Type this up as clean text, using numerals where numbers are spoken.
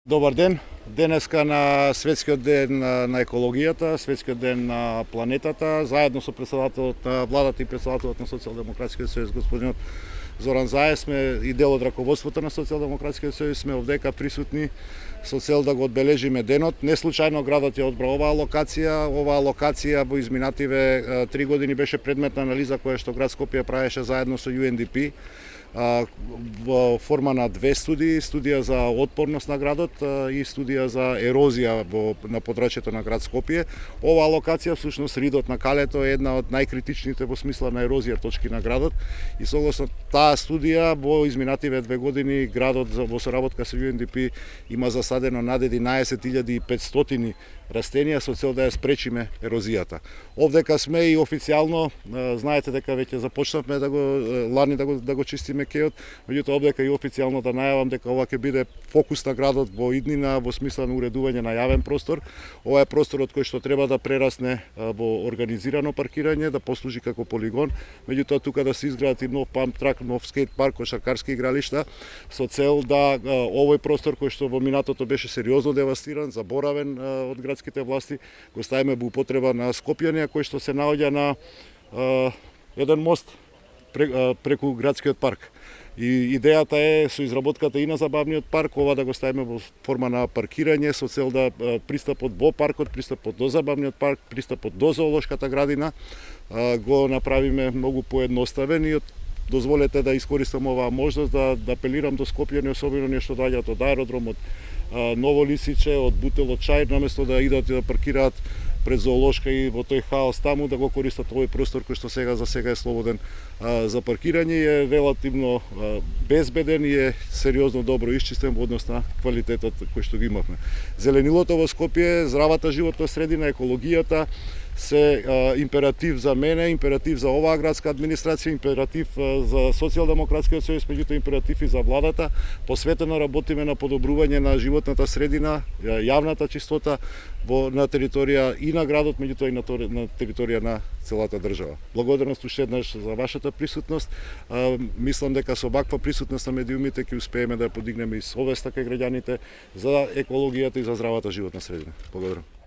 Добар ден. Денеска на Светскиот ден на екологијата, Светскиот ден на планетата, заедно со претседателот на владата и претседателот на Социјалдемократскиот сојуз господинот Зоран Заев сме и дел од раководството на Социјалдемократскиот сојуз сме овдека присутни со цел да го одбележиме денот. Не случајно градот ја одбра оваа локација. Оваа локација во изминативе 3 години беше предмет на анализа која што град Скопје правеше заедно со UNDP во форма на две студии, студија за отпорност на градот и студија за ерозија на подрачјето на град Скопје. Оваа локација, всушност ридот на Калето, е една од најкритичните во смисла на ерозија точки на градот и согласно таа студија во изминативе 2 години градот во соработка со UNDP има засадено над 11.500 растенија со цел да ја спречиме ерозијата. Овдека сме и официјално, знаете дека веќе започнавме лани да го чистиме кеот, меѓутоа овдека и официјално да најавам дека ова ќе биде фокус на градот во иднина во смисла на уредување на јавен простор. Ова е просторот кој што треба да прерасне во организирано паркирање, да послужи како полигон, меѓутоа тука да се изградат и нов памп трак, нов скейт парк, кошаркарски игралишта со цел да овој простор кој што во минатото беше сериозно девастиран, заборавен од градските власти, го ставиме во употреба на скопјани, кој што се наоѓа на еден мост преку градскиот парк. И идејата е со изработката и на забавниот парк ова да го ставиме во форма на паркирање со цел да пристапот во паркот, пристапот до забавниот парк, пристапот до зоолошката градина го направиме многу поедноставен и дозволете да искористам оваа можност да апелирам до скопјани, особено оние што доаѓаат од аеродром, од Ново Лисиче, од Бутел, од Чаир, наместо да идат и да паркираат пред зоолошка и во тој хаос таму, да го користат овој простор кој што за сега е слободен за паркирање и е релативно безбеден и е сериозно добро исчистен во однос на квалитетот кој што го имавме. Зеленилото во Скопје, здравата животна средина, екологијата се императив за мене, императив за оваа градска администрација, императив за Социјалдемократскиот сојуз, меѓутоа императив и за владата. Посветено работиме на подобрување на животната средина, јавната чистота на територија и на градот, меѓутоа и на територија на целата држава. Благодарност уште еднаш за вашата присутност. Мислам дека со ваква присутност на медиумите ќе успееме да ја подигнеме и совеста кај граѓаните за екологијата и за здравата животна средина. Благодарам.